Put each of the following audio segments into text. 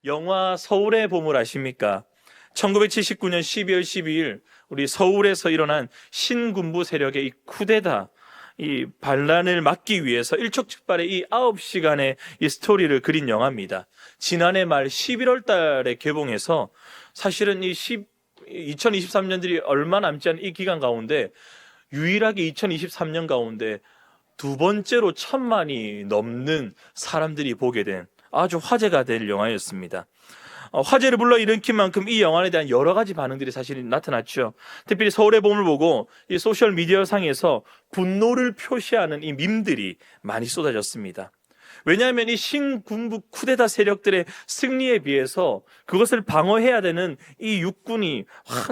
영화 서울의 보물 아십니까? 1979년 12월 12일 우리 서울에서 일어난 신군부 세력의 이 쿠데타, 이 반란을 막기 위해서 일촉즉발의 이 9시간의 이 스토리를 그린 영화입니다. 지난해 말 11월 달에 개봉해서 사실은 2023년들이 얼마 남지 않은 이 기간 가운데 유일하게 2023년 가운데 두 번째로 1,000만이 넘는 사람들이 보게 된 아주 화제가 될 영화였습니다. 화제를 불러일으킨 만큼 이 영화에 대한 여러 가지 반응들이 사실 나타났죠. 특별히 서울의 봄을 보고 이 소셜 미디어 상에서 분노를 표시하는 이 밈들이 많이 쏟아졌습니다. 왜냐하면 이 신군부 쿠데타 세력들의 승리에 비해서 그것을 방어해야 되는 이 육군이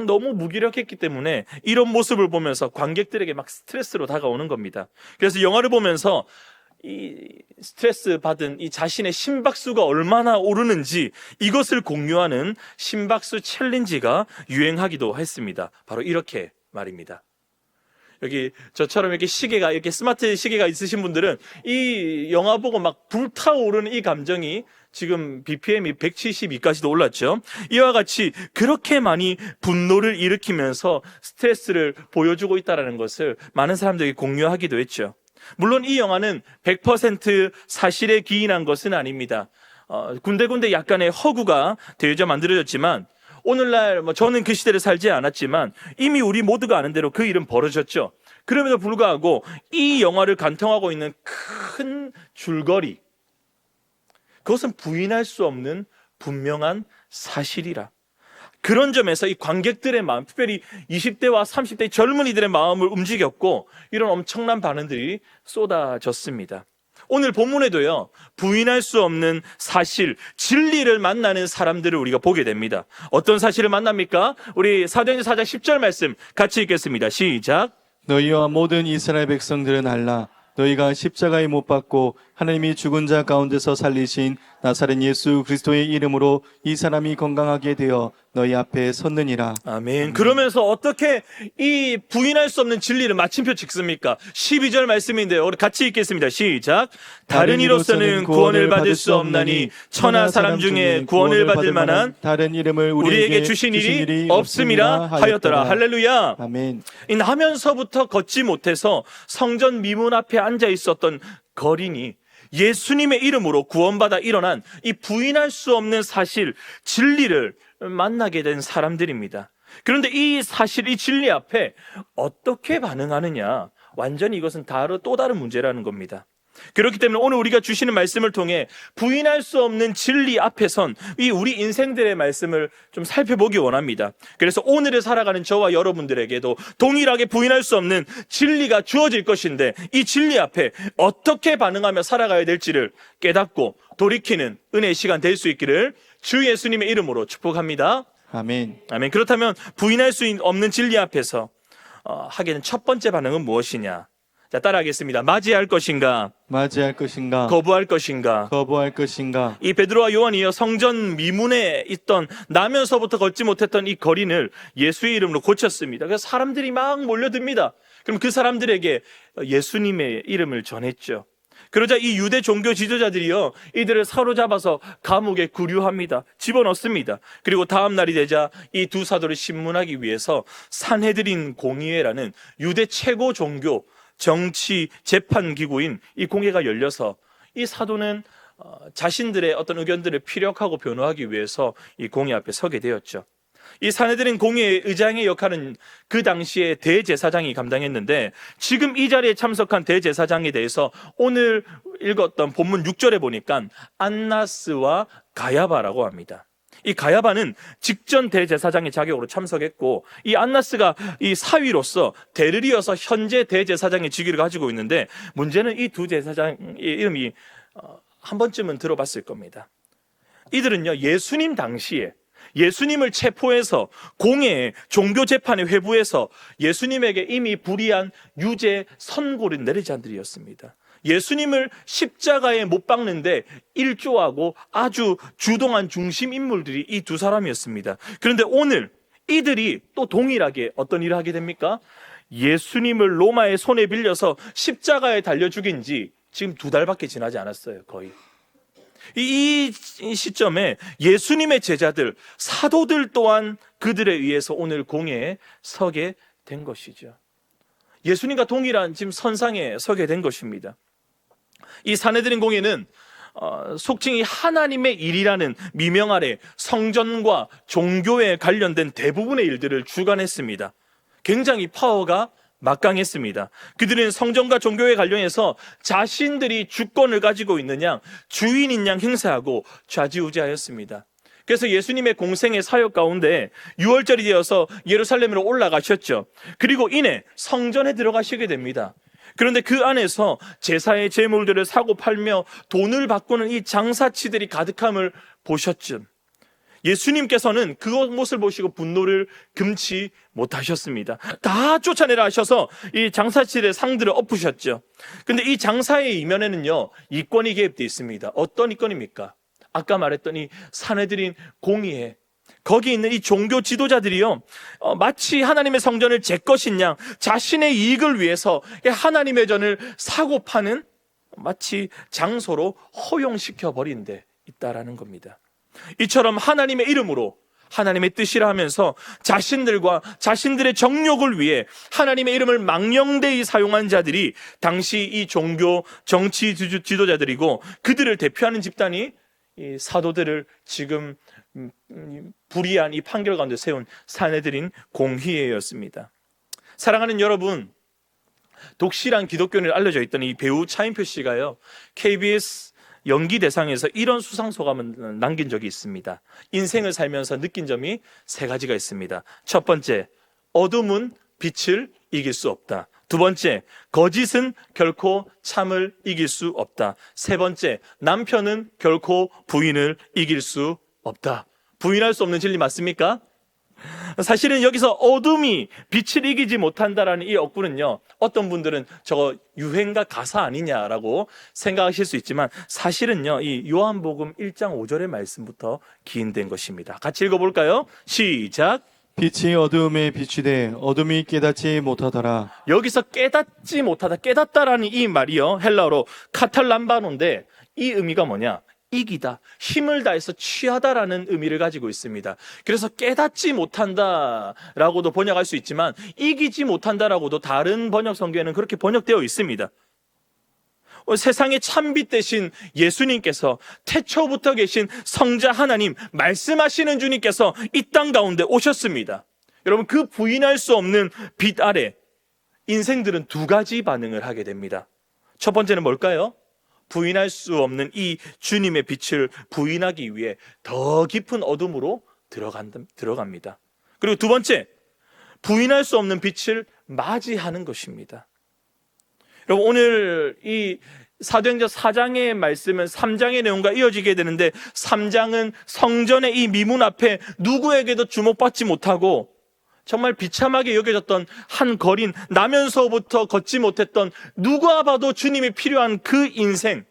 너무 무기력했기 때문에 이런 모습을 보면서 관객들에게 막 스트레스로 다가오는 겁니다. 그래서 영화를 보면서 이 스트레스 받은 이 자신의 심박수가 얼마나 오르는지 이것을 공유하는 심박수 챌린지가 유행하기도 했습니다. 바로 이렇게 말입니다. 여기 저처럼 이렇게 시계가, 이렇게 스마트 시계가 있으신 분들은 이 영화 보고 막 불타오르는 이 감정이 지금 BPM이 172까지도 올랐죠. 이와 같이 그렇게 많이 분노를 일으키면서 스트레스를 보여주고 있다는 것을 많은 사람들이 공유하기도 했죠. 물론 이 영화는 100% 사실에 기인한 것은 아닙니다. 군데군데 약간의 허구가 되어져 만들어졌지만 오늘날 저는 그 시대를 살지 않았지만 이미 우리 모두가 아는 대로 그 일은 벌어졌죠. 그럼에도 불구하고 이 영화를 관통하고 있는 큰 줄거리, 그것은 부인할 수 없는 분명한 사실이라. 그런 점에서 이 관객들의 마음, 특별히 20대와 30대 젊은이들의 마음을 움직였고 이런 엄청난 반응들이 쏟아졌습니다. 오늘 본문에도요, 부인할 수 없는 사실, 진리를 만나는 사람들을 우리가 보게 됩니다. 어떤 사실을 만납니까? 우리 사도행전 4장 10절 말씀 같이 읽겠습니다. 시작. 너희와 모든 이스라엘 백성들은 알라. 너희가 십자가에 못 박고 하나님이 죽은 자 가운데서 살리신 나사렛 예수 그리스도의 이름으로 이 사람이 건강하게 되어 너희 앞에 섰느니라. 아멘. 그러면서 어떻게 이 부인할 수 없는 진리를 마침표 찍습니까? 12절 말씀인데요. 우리 같이 읽겠습니다. 시작. 다른 이로서는 구원을 받을 수 없나니 천하 사람 중에 구원을 받을 만한 다른 이름을 우리에게 주신 일이 없음이라 하였더라. 할렐루야. 아멘. 이 나면서부터 걷지 못해서 성전 미문 앞에 앉아 있었던 거린이 예수님의 이름으로 구원받아 일어난 이 부인할 수 없는 사실, 진리를 만나게 된 사람들입니다. 그런데 이 사실, 이 진리 앞에 어떻게 반응하느냐, 완전히 이것은 또 다른 문제라는 겁니다. 그렇기 때문에 오늘 우리가 주시는 말씀을 통해 부인할 수 없는 진리 앞에 선 이 우리 인생들의 말씀을 좀 살펴보기 원합니다. 그래서 오늘을 살아가는 저와 여러분들에게도 동일하게 부인할 수 없는 진리가 주어질 것인데 이 진리 앞에 어떻게 반응하며 살아가야 될지를 깨닫고 돌이키는 은혜의 시간 될 수 있기를 주 예수님의 이름으로 축복합니다. 아멘. 아멘. 그렇다면 부인할 수 없는 진리 앞에서 하게 된 첫 번째 반응은 무엇이냐? 자, 따라하겠습니다. 맞이할 것인가? 맞이할 것인가? 거부할 것인가? 거부할 것인가? 이 베드로와 요한이요, 성전 미문에 있던 나면서부터 걷지 못했던 이 거린을 예수의 이름으로 고쳤습니다. 그래서 사람들이 막 몰려듭니다. 그럼 그 사람들에게 예수님의 이름을 전했죠. 그러자 이 유대 종교 지도자들이요, 이들을 사로잡아서 감옥에 구류합니다. 집어넣습니다. 그리고 다음 날이 되자 이 두 사도를 신문하기 위해서 산헤드린 공의회라는 유대 최고 종교 정치 재판 기구인 이 공회가 열려서 이 사도는 자신들의 어떤 의견들을 피력하고 변호하기 위해서 이 공회 앞에 서게 되었죠. 이 산헤드린 공회의 의장의 역할은 그 당시에 대제사장이 감당했는데 지금 이 자리에 참석한 대제사장에 대해서 오늘 읽었던 본문 6절에 보니까 안나스와 가야바라고 합니다. 이 가야바는 직전 대제사장의 자격으로 참석했고 이 안나스가 이 사위로서 대를 이어서 현재 대제사장의 직위를 가지고 있는데 문제는 이 두 제사장의 이름이 한 번쯤은 들어봤을 겁니다. 이들은요, 예수님 당시에 예수님을 체포해서 공회에 종교재판에 회부해서 예수님에게 이미 불이한 유죄 선고를 내린 자들이었습니다. 예수님을 십자가에 못 박는데 일조하고 아주 주동한 중심 인물들이 이 두 사람이었습니다. 그런데 오늘 이들이 또 동일하게 어떤 일을 하게 됩니까? 예수님을 로마의 손에 빌려서 십자가에 달려 죽인 지 지금 2달밖에 지나지 않았어요. 거의. 이 시점에 예수님의 제자들, 사도들 또한 그들에 의해서 오늘 공회에 서게 된 것이죠. 예수님과 동일한 지금 선상에 서게 된 것입니다. 이 산헤드린 공회는 속칭이 하나님의 일이라는 미명 아래 성전과 종교에 관련된 대부분의 일들을 주관했습니다. 굉장히 파워가 막강했습니다. 그들은 성전과 종교에 관련해서 자신들이 주권을 가지고 있는 양, 주인인 양 행세하고 좌지우지하였습니다. 그래서 예수님의 공생의 사역 가운데 6월절이 되어서 예루살렘으로 올라가셨죠. 그리고 이내 성전에 들어가시게 됩니다. 그런데 그 안에서 제사의 제물들을 사고 팔며 돈을 바꾸는 이 장사치들이 가득함을 보셨죠. 예수님께서는 그것을 보시고 분노를 금치 못하셨습니다. 다 쫓아내라 하셔서 이 장사치들의 상들을 엎으셨죠. 근데 이 장사의 이면에는요, 이권이 개입되어 있습니다. 어떤 이권입니까? 아까 말했던 이 산헤드린 공의회, 거기 있는 이 종교 지도자들이요, 마치 하나님의 성전을 제 것인 양 자신의 이익을 위해서 하나님의 전을 사고 파는 마치 장소로 허용시켜 버린 데 있다라는 겁니다. 이처럼 하나님의 이름으로 하나님의 뜻이라 하면서 자신들과 자신들의 정욕을 위해 하나님의 이름을 망령되이 사용한 자들이 당시 이 종교 정치 지도자들이고, 그들을 대표하는 집단이 이 사도들을 지금 불의한 이 판결 가운데 세운 산헤드린 공의회였습니다. 사랑하는 여러분, 독실한 기독교인을 알려져 있던 이 배우 차인표 씨가요, KBS 연기 대상에서 이런 수상 소감을 남긴 적이 있습니다. 인생을 살면서 느낀 점이 3가지가 있습니다. 첫 번째, 어둠은 빛을 이길 수 없다. 두 번째, 거짓은 결코 참을 이길 수 없다. 세 번째, 남편은 결코 부인을 이길 수 없다. 부인할 수 없는 진리 맞습니까? 사실은 여기서 어둠이 빛을 이기지 못한다라는 이 어구는요, 어떤 분들은 저거 유행가 가사 아니냐라고 생각하실 수 있지만, 사실은요, 이 요한복음 1장 5절의 말씀부터 기인된 것입니다. 같이 읽어볼까요? 시작. 빛이 어두움에 비추되 어둠이 깨닫지 못하더라. 여기서 깨닫지 못하다, 깨닫다라는 이 말이요, 헬라어로 카탈람바노인데 이 의미가 뭐냐? 이기다, 힘을 다해서 취하다라는 의미를 가지고 있습니다. 그래서 깨닫지 못한다라고도 번역할 수 있지만, 이기지 못한다라고도 다른 번역 성경에는 그렇게 번역되어 있습니다. 세상의 참빛 되신 예수님께서, 태초부터 계신 성자 하나님, 말씀하시는 주님께서 이 땅 가운데 오셨습니다. 여러분, 그 부인할 수 없는 빛 아래 인생들은 2가지 반응을 하게 됩니다. 첫 번째는 뭘까요? 부인할 수 없는 이 주님의 빛을 부인하기 위해 더 깊은 어둠으로 들어갑니다. 그리고 두 번째, 부인할 수 없는 빛을 맞이하는 것입니다. 여러분, 오늘 이 사도행전 4장의 말씀은 3장의 내용과 이어지게 되는데, 3장은 성전의 이 미문 앞에 누구에게도 주목받지 못하고 정말 비참하게 여겨졌던 한 거린, 나면서부터 걷지 못했던, 누가 봐도 주님이 필요한 그 인생,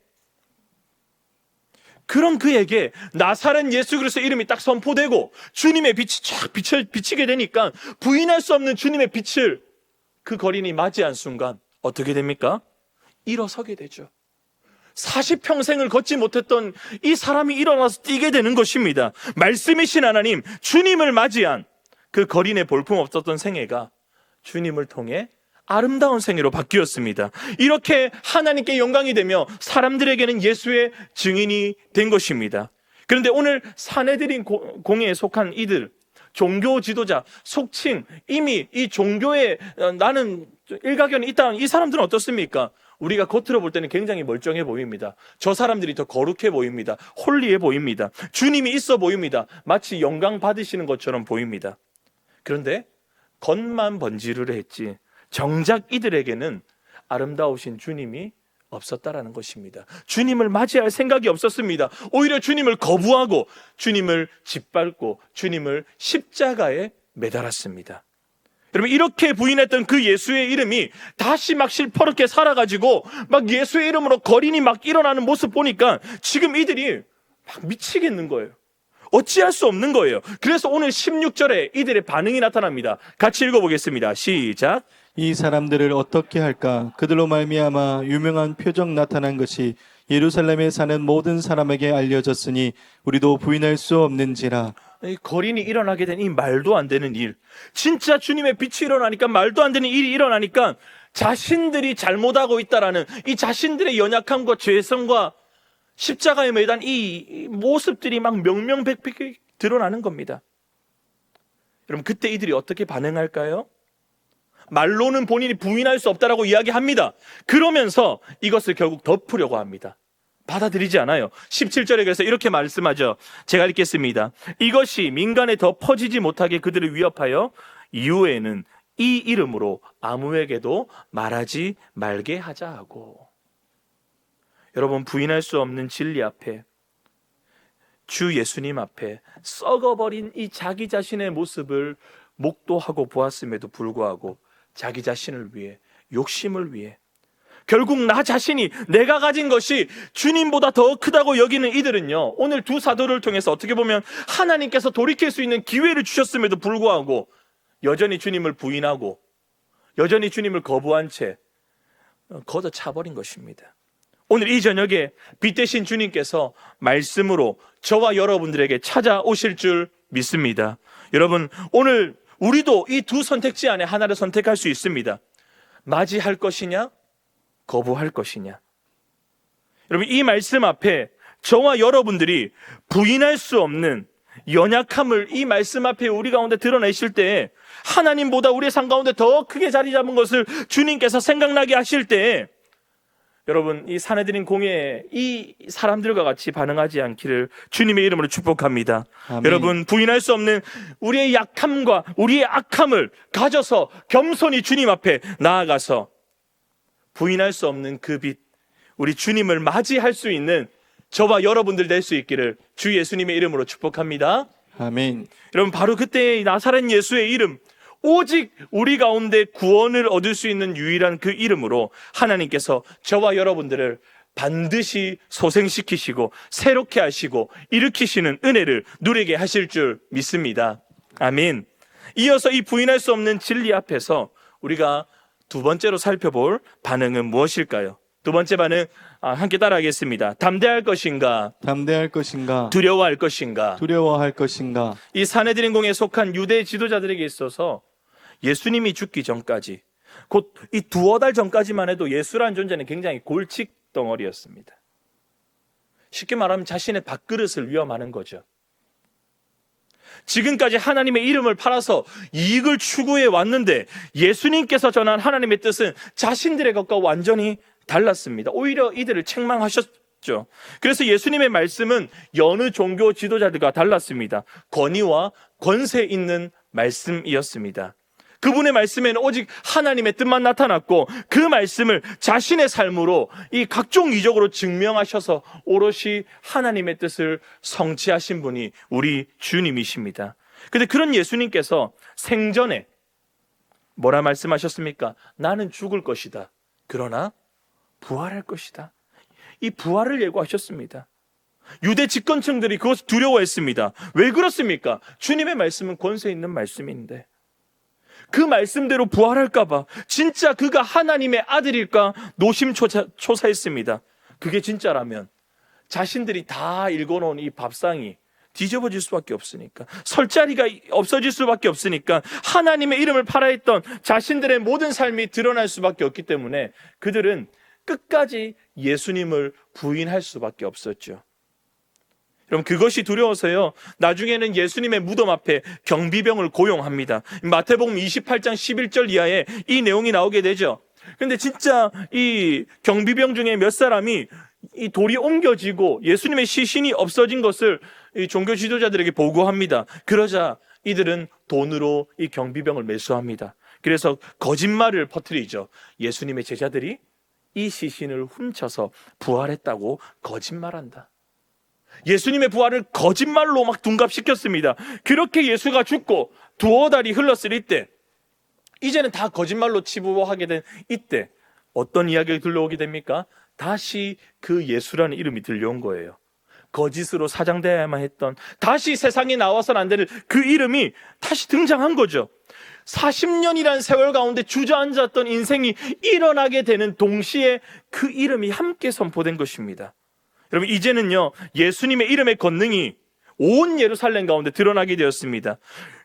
그런 그에게 나사렛 예수 그리스도 이름이 딱 선포되고 주님의 빛이 쫙 비치게 되니까, 부인할 수 없는 주님의 빛을 그 거린이 맞이한 순간 어떻게 됩니까? 일어서게 되죠. 40평생을 걷지 못했던 이 사람이 일어나서 뛰게 되는 것입니다. 말씀이신 하나님, 주님을 맞이한 그 거린의 볼품없었던 생애가 주님을 통해 아름다운 생애로 바뀌었습니다. 이렇게 하나님께 영광이 되며 사람들에게는 예수의 증인이 된 것입니다. 그런데 오늘 산헤드린 공회에 속한 이들, 종교 지도자, 속칭 이미 이 종교에 나는 일가견이 있다, 이 사람들은 어떻습니까? 우리가 겉으로 볼 때는 굉장히 멀쩡해 보입니다. 저 사람들이 더 거룩해 보입니다. 홀리해 보입니다. 주님이 있어 보입니다. 마치 영광 받으시는 것처럼 보입니다. 그런데 겉만 번지르르 했지 정작 이들에게는 아름다우신 주님이 없었다라는 것입니다. 주님을 맞이할 생각이 없었습니다. 오히려 주님을 거부하고 주님을 짓밟고 주님을 십자가에 매달았습니다. 여러분, 이렇게 부인했던 그 예수의 이름이 다시 막 실퍼렇게 살아가지고 막 예수의 이름으로 거린이 막 일어나는 모습 보니까 지금 이들이 막 미치겠는 거예요. 어찌할 수 없는 거예요. 그래서 오늘 16절에 이들의 반응이 나타납니다. 같이 읽어보겠습니다. 시작. 이 사람들을 어떻게 할까? 그들로 말미암아 유명한 표적 나타난 것이 예루살렘에 사는 모든 사람에게 알려졌으니 우리도 부인할 수 없는지라. 이 거린이 일어나게 된 이 말도 안 되는 일, 진짜 주님의 빛이 일어나니까 말도 안 되는 일이 일어나니까 자신들이 잘못하고 있다라는 이 자신들의 연약함과 죄성과 십자가에 매단 이 모습들이 막 명명백백히 드러나는 겁니다. 여러분, 그때 이들이 어떻게 반응할까요? 말로는 본인이 부인할 수 없다라고 이야기합니다. 그러면서 이것을 결국 덮으려고 합니다. 받아들이지 않아요. 17절에 그래서 이렇게 말씀하죠. 제가 읽겠습니다. 이것이 민간에 더 퍼지지 못하게 그들을 위협하여 이후에는 이 이름으로 아무에게도 말하지 말게 하자 하고. 여러분, 부인할 수 없는 진리 앞에, 주 예수님 앞에 썩어버린 이 자기 자신의 모습을 목도하고 보았음에도 불구하고 자기 자신을 위해, 욕심을 위해, 결국 나 자신이, 내가 가진 것이 주님보다 더 크다고 여기는 이들은요, 오늘 두 사도를 통해서 어떻게 보면 하나님께서 돌이킬 수 있는 기회를 주셨음에도 불구하고 여전히 주님을 부인하고 여전히 주님을 거부한 채 걷어차버린 것입니다. 오늘 이 저녁에 빛 대신 주님께서 말씀으로 저와 여러분들에게 찾아오실 줄 믿습니다. 여러분, 오늘 우리도 이 두 선택지 안에 하나를 선택할 수 있습니다. 맞이할 것이냐, 거부할 것이냐. 여러분, 이 말씀 앞에 저와 여러분들이 부인할 수 없는 연약함을 이 말씀 앞에 우리 가운데 드러내실 때, 하나님보다 우리의 삶 가운데 더 크게 자리 잡은 것을 주님께서 생각나게 하실 때, 여러분, 이 사내들인 공예에 이 사람들과 같이 반응하지 않기를 주님의 이름으로 축복합니다. 아멘. 여러분, 부인할 수 없는 우리의 약함과 우리의 악함을 가져서 겸손히 주님 앞에 나아가서 부인할 수 없는 그 빛, 우리 주님을 맞이할 수 있는 저와 여러분들 될 수 있기를 주 예수님의 이름으로 축복합니다. 아멘. 여러분, 바로 그때의 나사렛 예수의 이름, 오직 우리 가운데 구원을 얻을 수 있는 유일한 그 이름으로 하나님께서 저와 여러분들을 반드시 소생시키시고 새롭게 하시고 일으키시는 은혜를 누리게 하실 줄 믿습니다. 아멘. 이어서 이 부인할 수 없는 진리 앞에서 우리가 두 번째로 살펴볼 반응은 무엇일까요? 두 번째 반응, 함께 따라하겠습니다. 담대할 것인가? 담대할 것인가? 두려워할 것인가? 두려워할 것인가? 이 사내들인공에 속한 유대 지도자들에게 있어서 예수님이 죽기 전까지, 곧 이 두어 달 전까지만 해도 예수라는 존재는 굉장히 골칫 덩어리였습니다. 쉽게 말하면 자신의 밥그릇을 위험하는 거죠. 지금까지 하나님의 이름을 팔아서 이익을 추구해 왔는데 예수님께서 전한 하나님의 뜻은 자신들의 것과 완전히 달랐습니다. 오히려 이들을 책망하셨죠. 그래서 예수님의 말씀은 여느 종교 지도자들과 달랐습니다. 권위와 권세 있는 말씀이었습니다. 그분의 말씀에는 오직 하나님의 뜻만 나타났고 그 말씀을 자신의 삶으로 이 각종 이적으로 증명하셔서 오롯이 하나님의 뜻을 성취하신 분이 우리 주님이십니다. 그런데 그런 예수님께서 생전에 뭐라 말씀하셨습니까? 나는 죽을 것이다. 그러나 부활할 것이다. 이 부활을 예고하셨습니다. 유대 집권층들이 그것을 두려워했습니다. 왜 그렇습니까? 주님의 말씀은 권세 있는 말씀인데 그 말씀대로 부활할까봐 진짜 그가 하나님의 아들일까 노심초사했습니다. 그게 진짜라면 자신들이 다 읽어놓은 이 밥상이 뒤집어질 수밖에 없으니까, 설 자리가 없어질 수밖에 없으니까, 하나님의 이름을 팔아했던 자신들의 모든 삶이 드러날 수밖에 없기 때문에 그들은 끝까지 예수님을 부인할 수밖에 없었죠. 여러분, 그것이 두려워서요, 나중에는 예수님의 무덤 앞에 경비병을 고용합니다. 마태복음 28장 11절 이하에 이 내용이 나오게 되죠. 근데 진짜 이 경비병 중에 몇 사람이 이 돌이 옮겨지고 예수님의 시신이 없어진 것을 이 종교 지도자들에게 보고합니다. 그러자 이들은 돈으로 이 경비병을 매수합니다. 그래서 거짓말을 퍼뜨리죠. 예수님의 제자들이 이 시신을 훔쳐서 부활했다고 거짓말한다. 예수님의 부활을 거짓말로 막 둔갑시켰습니다. 그렇게 예수가 죽고 두어 달이 흘렀을 이때, 이제는 다 거짓말로 치부하게 된 이때 어떤 이야기가 들려오게 됩니까? 다시 그 예수라는 이름이 들려온 거예요. 거짓으로 사장되어야만 했던, 다시 세상에 나와서는 안 되는 그 이름이 다시 등장한 거죠. 40년이라는 세월 가운데 주저앉았던 인생이 일어나게 되는 동시에 그 이름이 함께 선포된 것입니다. 여러분, 이제는요, 예수님의 이름의 권능이 온 예루살렘 가운데 드러나게 되었습니다.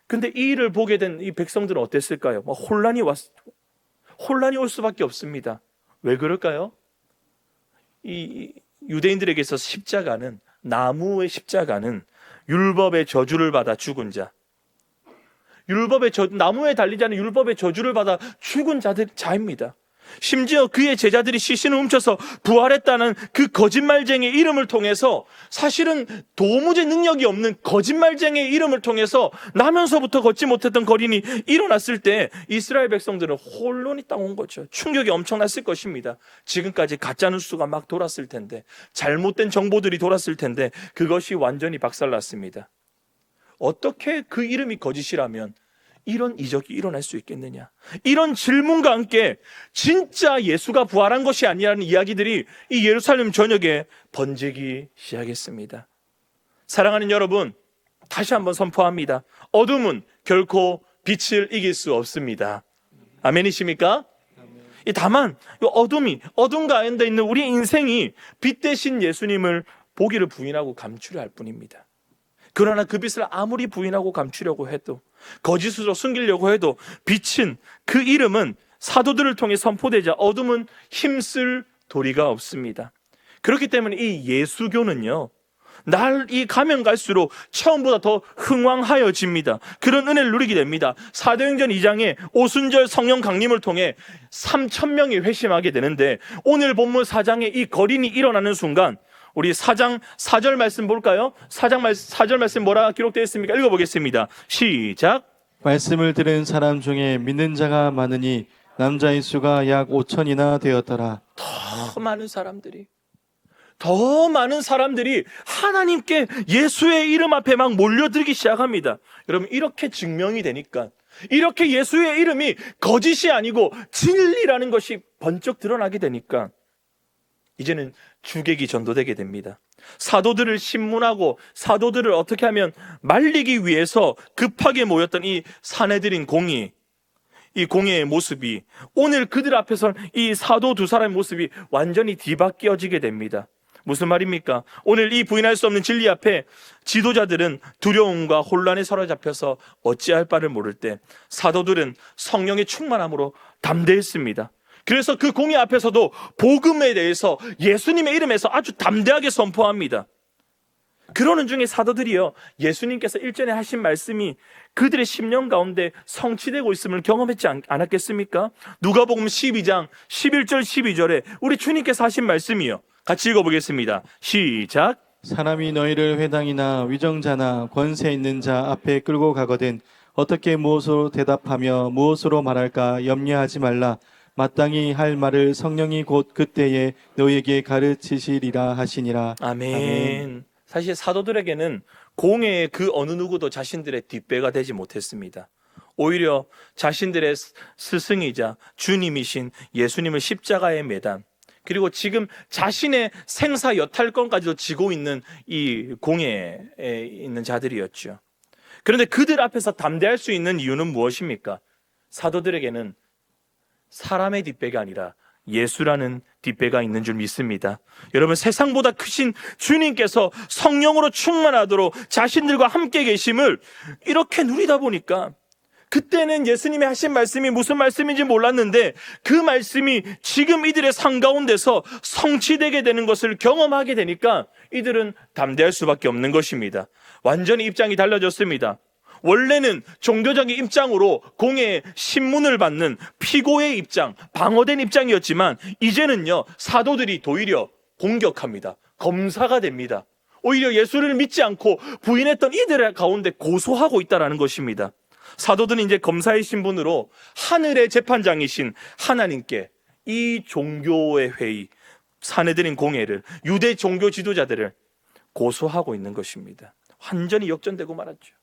근데 이 일을 보게 된 이 백성들은 어땠을까요? 혼란이 올 수밖에 없습니다. 왜 그럴까요? 이 유대인들에게서 십자가는, 나무의 십자가는 율법의 저주를 받아 죽은 자, 나무에 달리지 않은 율법의 저주를 받아 죽은 자입니다. 심지어 그의 제자들이 시신을 훔쳐서 부활했다는 그 거짓말쟁이의 이름을 통해서, 사실은 도무지 능력이 없는 거짓말쟁이의 이름을 통해서 나면서부터 걷지 못했던 거린이 일어났을 때 이스라엘 백성들은 혼란이 딱 온 거죠. 충격이 엄청났을 것입니다. 지금까지 가짜뉴스가 막 돌았을 텐데, 잘못된 정보들이 돌았을 텐데 그것이 완전히 박살났습니다. 어떻게 그 이름이 거짓이라면 이런 이적이 일어날 수 있겠느냐? 이런 질문과 함께 진짜 예수가 부활한 것이 아니라는 이야기들이 이 예루살렘 전역에 번지기 시작했습니다. 사랑하는 여러분, 다시 한번 선포합니다. 어둠은 결코 빛을 이길 수 없습니다. 아멘이십니까? 다만 어둠 가운데 있는 우리 인생이 빛 대신 예수님을 보기를 부인하고 감추려 할 뿐입니다. 그러나 그 빛을 아무리 부인하고 감추려고 해도, 거짓으로 숨기려고 해도, 빛은, 그 이름은 사도들을 통해 선포되자 어둠은 힘쓸 도리가 없습니다. 그렇기 때문에 이 예수교는요, 날이 가면 갈수록 처음보다 더 흥왕하여집니다. 그런 은혜를 누리게 됩니다. 사도행전 2장에 오순절 성령 강림을 통해 3,000명이 회심하게 되는데, 오늘 본문 4장에 이 거린이 일어나는 순간, 우리 4장 4절 말씀 볼까요? 4절 말씀 뭐라 기록되어 있습니까? 읽어보겠습니다. 시작. 말씀을 들은 사람 중에 믿는 자가 많으니 남자의 수가 약 5천이나 되었더라. 더 많은 사람들이 하나님께 예수의 이름 앞에 막 몰려들기 시작합니다. 여러분, 이렇게 증명이 되니까, 이렇게 예수의 이름이 거짓이 아니고 진리라는 것이 번쩍 드러나게 되니까 이제는 주객이 전도되게 됩니다. 사도들을 신문하고 사도들을 어떻게 하면 말리기 위해서 급하게 모였던 이 사내들인 공의, 이 공의의 모습이 오늘 그들 앞에서 이 사도 두 사람의 모습이 완전히 뒤바뀌어지게 됩니다. 무슨 말입니까? 오늘 이 부인할 수 없는 진리 앞에 지도자들은 두려움과 혼란에 사로잡혀서 어찌할 바를 모를 때, 사도들은 성령의 충만함으로 담대했습니다. 그래서 그 공의 앞에서도 복음에 대해서 예수님의 이름에서 아주 담대하게 선포합니다. 그러는 중에 사도들이요, 예수님께서 일전에 하신 말씀이 그들의 심령 가운데 성취되고 있음을 경험했지 않았겠습니까? 누가복음 12장 11절 12절에 우리 주님께서 하신 말씀이요, 같이 읽어보겠습니다. 시작. 사람이 너희를 회당이나 위정자나 권세 있는 자 앞에 끌고 가거든 어떻게 무엇으로 대답하며 무엇으로 말할까 염려하지 말라. 마땅히 할 말을 성령이 곧 그때에 너희에게 가르치시리라 하시니라. 아멘. 사실 사도들에게는 공회의 그 어느 누구도 자신들의 뒷배가 되지 못했습니다. 오히려 자신들의 스승이자 주님이신 예수님을 십자가에 매단, 그리고 지금 자신의 생사 여탈권까지도 지고 있는 이 공회에 있는 자들이었죠. 그런데 그들 앞에서 담대할 수 있는 이유는 무엇입니까? 사도들에게는 사람의 뒷배가 아니라 예수라는 뒷배가 있는 줄 믿습니다. 여러분, 세상보다 크신 주님께서 성령으로 충만하도록 자신들과 함께 계심을 이렇게 누리다 보니까, 그때는 예수님이 하신 말씀이 무슨 말씀인지 몰랐는데 그 말씀이 지금 이들의 삶 가운데서 성취되게 되는 것을 경험하게 되니까 이들은 담대할 수밖에 없는 것입니다. 완전히 입장이 달라졌습니다. 원래는 종교적인 입장으로 공회의 신문을 받는 피고의 입장, 방어된 입장이었지만 이제는요, 사도들이 도리어 공격합니다. 검사가 됩니다. 오히려 예수를 믿지 않고 부인했던 이들의 가운데 고소하고 있다는 것입니다. 사도들은 이제 검사의 신분으로 하늘의 재판장이신 하나님께 이 종교의 회의, 사내들인 공회를, 유대 종교 지도자들을 고소하고 있는 것입니다. 완전히 역전되고 말았죠.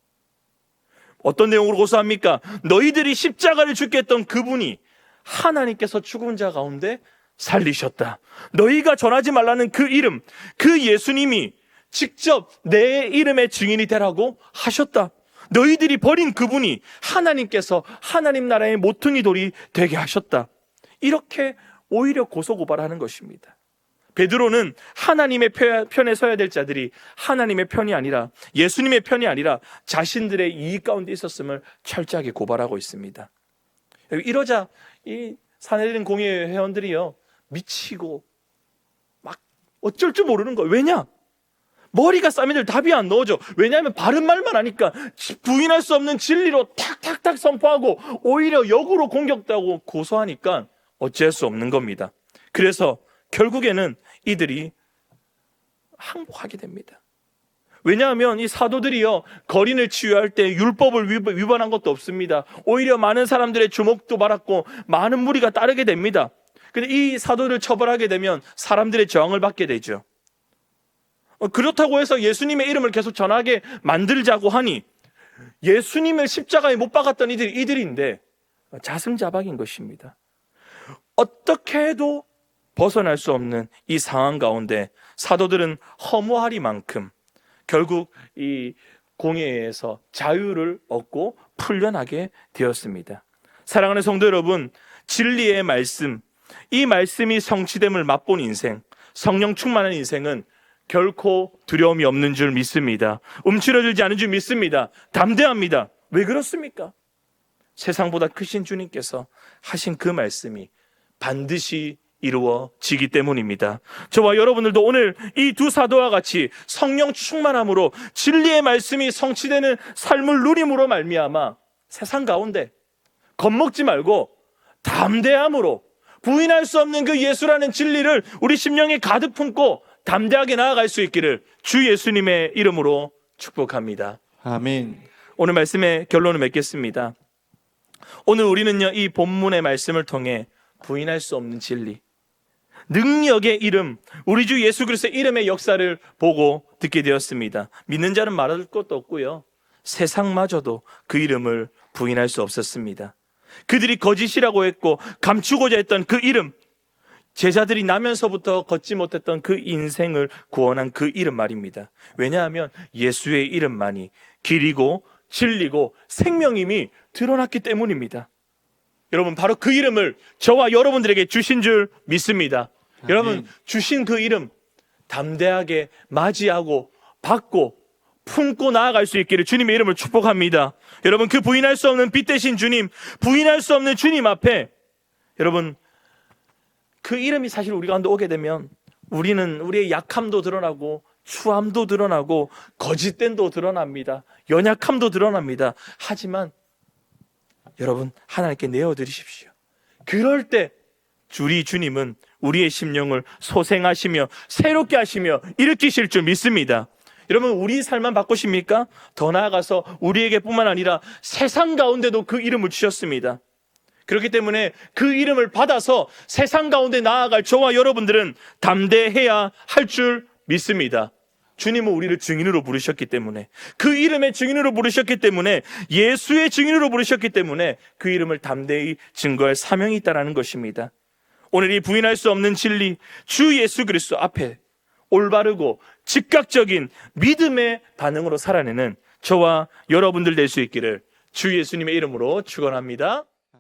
어떤 내용으로 고소합니까? 너희들이 십자가를 죽게 했던 그분이 하나님께서 죽은 자 가운데 살리셨다. 너희가 전하지 말라는 그 이름, 그 예수님이 직접 내 이름의 증인이 되라고 하셨다. 너희들이 버린 그분이 하나님께서 하나님 나라의 모퉁이 돌이 되게 하셨다. 이렇게 오히려 고소고발하는 것입니다. 베드로는 하나님의 편에 서야 될 자들이 하나님의 편이 아니라, 예수님의 편이 아니라 자신들의 이익 가운데 있었음을 철저하게 고발하고 있습니다. 이러자 이 사내들인 공회 회원들이요, 미치고 막 어쩔 줄 모르는 거예요. 왜냐? 머리가 싸매들 답이 안 나오죠. 왜냐하면 바른 말만 하니까 부인할 수 없는 진리로 탁탁탁 선포하고 오히려 역으로 공격하고 고소하니까 어쩔 수 없는 겁니다. 그래서 결국에는 이들이 항복하게 됩니다. 왜냐하면 이 사도들이요, 거린을 치유할 때 율법을 위반한 것도 없습니다. 오히려 많은 사람들의 주목도 받았고 많은 무리가 따르게 됩니다. 근데 이 사도를 처벌하게 되면 사람들의 저항을 받게 되죠. 그렇다고 해서 예수님의 이름을 계속 전하게 만들자고 하니, 예수님을 십자가에 못 박았던 이들인데 자승자박인 것입니다. 어떻게 해도 벗어날 수 없는 이 상황 가운데 사도들은 허무하리만큼 결국 이 공회에서 자유를 얻고 풀려나게 되었습니다. 사랑하는 성도 여러분, 진리의 말씀, 이 말씀이 성취됨을 맛본 인생, 성령 충만한 인생은 결코 두려움이 없는 줄 믿습니다. 움츠러들지 않은 줄 믿습니다. 담대합니다. 왜 그렇습니까? 세상보다 크신 주님께서 하신 그 말씀이 반드시 이루어지기 때문입니다. 저와 여러분들도 오늘 이 두 사도와 같이 성령 충만함으로 진리의 말씀이 성취되는 삶을 누림으로 말미암아 세상 가운데 겁먹지 말고 담대함으로 부인할 수 없는 그 예수라는 진리를 우리 심령에 가득 품고 담대하게 나아갈 수 있기를 주 예수님의 이름으로 축복합니다. 아멘. 오늘 말씀의 결론을 맺겠습니다. 오늘 우리는요, 이 본문의 말씀을 통해 부인할 수 없는 진리, 능력의 이름, 우리 주 예수 그리스도의 이름의 역사를 보고 듣게 되었습니다. 믿는 자는 말할 것도 없고요, 세상마저도 그 이름을 부인할 수 없었습니다. 그들이 거짓이라고 했고 감추고자 했던 그 이름, 제자들이 나면서부터 걷지 못했던 그 인생을 구원한 그 이름 말입니다. 왜냐하면 예수의 이름만이 길이고 진리고 생명임이 드러났기 때문입니다. 여러분, 바로 그 이름을 저와 여러분들에게 주신 줄 믿습니다. 여러분, 주신 그 이름 담대하게 맞이하고 받고 품고 나아갈 수 있기를 주님의 이름을 축복합니다. 여러분, 그 부인할 수 없는 빛 대신 주님, 부인할 수 없는 주님 앞에, 여러분, 그 이름이 사실 우리 가운데 오게 되면 우리는 우리의 약함도 드러나고 추함도 드러나고 거짓됨도 드러납니다. 연약함도 드러납니다. 하지만 여러분, 하나님께 내어드리십시오. 그럴 때 우리 주님은 우리의 심령을 소생하시며 새롭게 하시며 일으키실 줄 믿습니다. 여러분, 우리 삶만 바꾸십니까? 더 나아가서 우리에게 뿐만 아니라 세상 가운데도 그 이름을 주셨습니다. 그렇기 때문에 그 이름을 받아서 세상 가운데 나아갈 저와 여러분들은 담대해야 할 줄 믿습니다. 주님은 우리를 증인으로 부르셨기 때문에, 그 이름의 증인으로 부르셨기 때문에, 예수의 증인으로 부르셨기 때문에 그 이름을 담대히 증거할 사명이 있다는 것입니다. 오늘 이 부인할 수 없는 진리, 주 예수 그리스도 앞에 올바르고 즉각적인 믿음의 반응으로 살아내는 저와 여러분들 될 수 있기를 주 예수님의 이름으로 축원합니다.